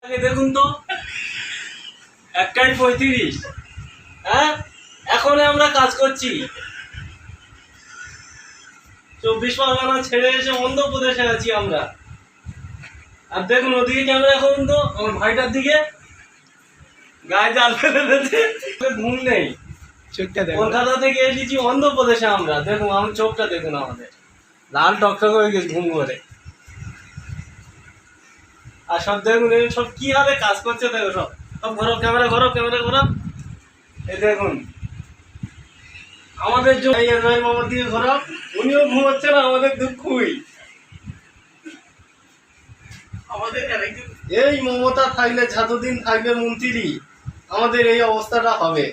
দেখুন তো 1:35। হ্যাঁ, এখন আমরা কাজ করছি। 24 পরগনা ছেড়ে এসে অন্ধ্রপ্রদেশে আছি আমরা। আর দেখুন ওদিকে ক্যামেরা করুন তো, আমার ভাইটার দিকে গায়ে জাল ফেলে দিয়েছে, ঘুম নেই। কলকাতা থেকে এসেছি অন্ধ্রপ্রদেশে আমরা। দেখুন আমার চোখটা দেখুন, আমাদের লাল টকটক হয়ে গেছে ঘুম করে। আর সব দেখুন সব কি হারে কাজ করছে, দেখো সব সব ঘোরো, ক্যামেরা ঘোরো, ক্যামেরা ঘোরো। এই দেখুন আমাদের মামার দিকে ঘোরো, উনিও ঘুমাচ্ছে না, আমাদের দুঃখই। এই মমতা থাকলে, যতদিন থাকবে মন্ত্রী, আমাদের এই অবস্থাটা হবে।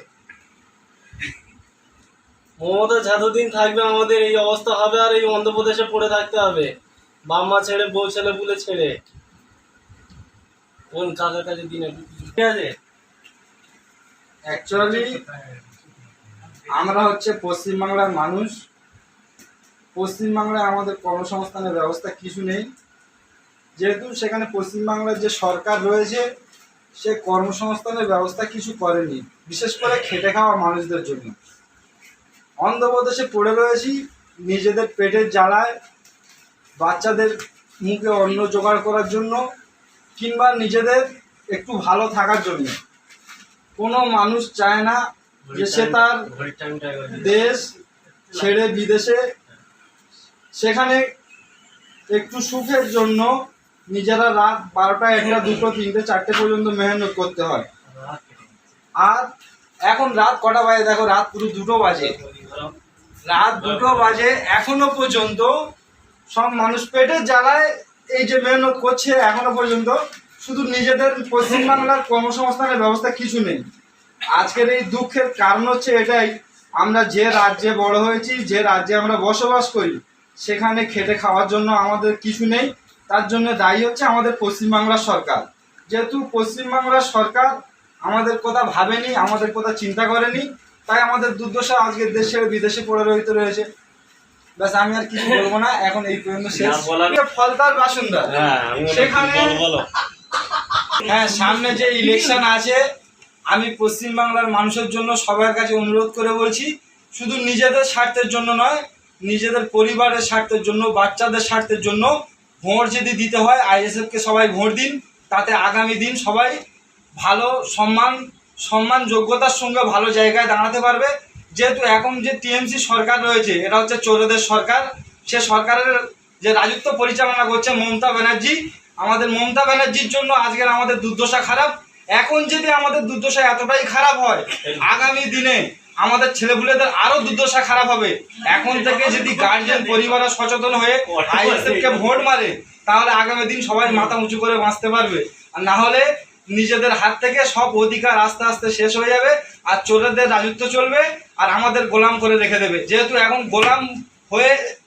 মমতা যতদিন থাকবে আমাদের এই অবস্থা হবে। আর এই অন্ধ্রপ্রদেশে পড়ে থাকতে হবে, বাম্মা ছেড়ে, বউ ছেলে বুলে ছেড়ে। কোন কাজের কাছে দিনে ঠিক আছে। অ্যাকচুয়ালি আমরা হচ্ছে পশ্চিমবাংলার মানুষ। পশ্চিমবাংলায় আমাদের কর্মসংস্থানের ব্যবস্থা কিছু নেই, যেহেতু সেখানে পশ্চিমবাংলার যে সরকার রয়েছে সে কর্মসংস্থানের ব্যবস্থা কিছু করেনি, বিশেষ করে খেটে খাওয়া মানুষদের জন্য। অন্ধ্রপ্রদেশে পড়ে রয়েছি নিজেদের পেটের জ্বালায়, বাচ্চাদের মুখে অন্ন জোগাড় করার জন্য, কিংবা নিজেদের একটু ভালো থাকার জন্য। কোনো মানুষ চায় না যে সে তার দেশ ছেড়ে বিদেশে সেখানে একটু সুখের জন্য নিজেরা রাত 12টা, 1টা, 2টো, 3টে, 4টে পর্যন্ত মেহনত করতে হয়। আর এখন রাত কটা বাজে দেখো, রাত পুরো 2টো বাজে। রাত 2টো বাজে, এখনো পর্যন্ত সব মানুষ পেটের জ্বালায় এই যে মেহনত করছে, এখনো পর্যন্ত শুধু নিজেদের পশ্চিমবাংলার কর্মসংস্থানের ব্যবস্থা কিছু নেই। আজকের এই দুঃখের কারণ হচ্ছে এটাই, আমরা যে রাজ্যে বড় হয়েছি, যে রাজ্যে আমরা বসবাস করি, সেখানে খেটে খাওয়ার জন্য আমাদের কিছু নেই। তার জন্য দায়ী হচ্ছে আমাদের পশ্চিমবাংলার সরকার। যেহেতু পশ্চিমবাংলার সরকার আমাদের কথা ভাবেনি, আমাদের কথা চিন্তা করেনি, তাই আমাদের দুর্দশা আজকে দেশ ছেড়ে বিদেশে পড়ে রয়েছে। ব্যাস, আমি আর কিছু বলবো না, এখন এই পর্যন্ত শেষ। ফলতার বাসিন্দা, সেখানে হ্যাঁ, সামনে যে ইলেকশন আছে, আমি পশ্চিমবাংলার মানুষের জন্য সবার কাছে অনুরোধ করে বলছি, শুধু নিজেদের স্বার্থের জন্য নয়, নিজেদের পরিবারের স্বার্থের জন্য, বাচ্চাদের স্বার্থের জন্য ভোট যদি দিতে হয়, আইএসএফকে সবাই ভোট দিন। তাতে আগামী দিন সবাই ভালো সম্মান যোগ্যতার সঙ্গে ভালো জায়গায় দাঁড়াতে পারবে। যেহেতু এখন যে টিএমসি সরকার রয়েছে, এটা হচ্ছে চোরেদের সরকার। সে সরকারের যে রাজত্ব পরিচালনা করছে মমতা ব্যানার্জি, আমাদের মমতা ব্যানার্জির জন্য আজকের আমাদের দুর্দশা খারাপ। এখন যদি আমাদের দুর্দশা এতটাই খারাপ হয়, আগামী দিনে আমাদের ছেলেপুলেদের আরো দুর্দশা খারাপ হবে। এখন থেকে যদি গার্জিয়ান পরিবার সচেতন হয়ে আইএসএফকে ভোট মারে, তাহলে আগামী দিন সবাই মাথা উঁচু করে বাঁচতে পারবে। আর না হলে নিজেদের হাত থেকে সব অধিকার আস্তে আস্তে শেষ হয়ে যাবে, আর চোরেদের রাজত্ব চলবে, আর আমাদের গোলাম করে রেখে দেবে। যেহেতু এখন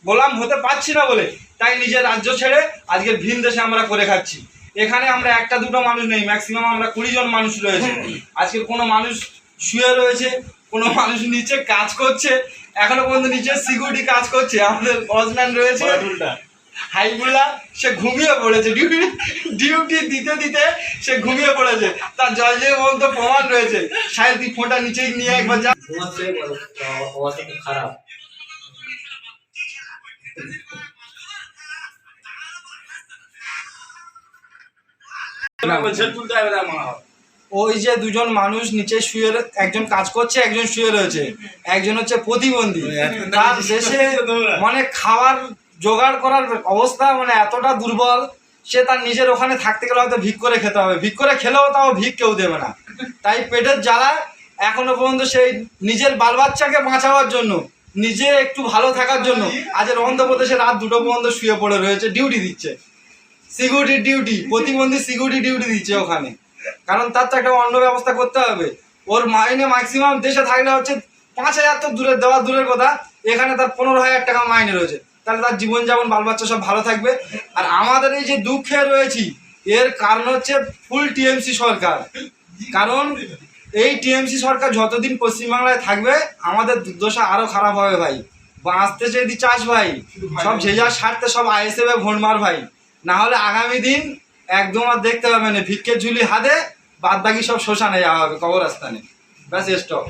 গোলাম হতে পারছি না বলে, তাই নিজের রাজ্য ছেড়ে আজকের ভিন দেশে আমরা করে খাচ্ছি। এখানে আমরা 1টা 2টো মানুষ নেই, ম্যাক্সিমাম আমরা 20 জন মানুষ রয়েছে। আজকে কোনো মানুষ শুয়ে রয়েছে, কোনো মানুষ নিচে কাজ করছে, এখনো পর্যন্ত নিচে সিকিউরিটি কাজ করছে। আমাদের ওয়াচম্যান রয়েছে হাইবুল্লাহ, সে ঘুমিয়ে পড়েছে, ডিউটি দিতে দিতে সে ঘুমিয়ে পড়েছে। তার জলজীবন পর্যন্ত প্রমাণ রয়েছে। সাহেব তুই ফোনটা নিচে নিয়ে একবার যা। খারাপ ওই যে 2জন মানুষ নিচে শুয়ে, একজন কাজ করছে, একজন শুয়ে রয়েছে, একজন হচ্ছে প্রতিবন্ধী। তার দেশে মানে খাবার জোগাড় করার অবস্থা মানে এতটা দুর্বল, সে তার নিজের ওখানে থাকতে গেলে হয়তো ভিক করে খেতে হবে। ভিক করে খেলেও তাও ভিক কেউ দেবে না। তাই পেটের জ্বালা এখনো পর্যন্ত সেই নিজের বাল বাচ্চাকে বাঁচাবার জন্য, নিজে একটু ভালো থাকার জন্য আজের অন্ধ্রপ্রদেশে রাত 2টো পর্যন্ত শুয়ে পড়ে রয়েছে, ডিউটি দিচ্ছে, সিকিউরিটি ডিউটি, প্রতিবন্ধী সিকিউরিটি ডিউটি দিচ্ছে ওখানে। কারণ তার তো একটা অন্য ব্যবস্থা করতে হবে। ওর মাইনে ম্যাক্সিমাম দেশে থাকলে হচ্ছে 5,000 তো দূরের কথা, এখানে তার 15,000 টাকা মাইনে রয়েছে। তাহলে তার জীবনযাপন, বাল বাচ্চা সব ভালো থাকবে। আর আমাদের এই যে দুঃখে রয়েছি, এর কারণ হচ্ছে ফুল টিএমসি সরকার। কারণ এই টিএমসি সরকার যতদিন পশ্চিমবাংলায় থাকবে, আমাদের দুর্দশা আরো খারাপ হবে ভাই। বাঁচতে যদি চাস ভাই, সব যে যার স্বার্থে সব আইএসএফে ভোট মার ভাই, না হলে আগামী দিন একদম আর দেখতে পাবে না, ভিক্ষের ঝুলি হাতে, বাদ বাকি সব শ্মশানে যাওয়া হবে, কবরস্থানে। ব্যাস স্টপ।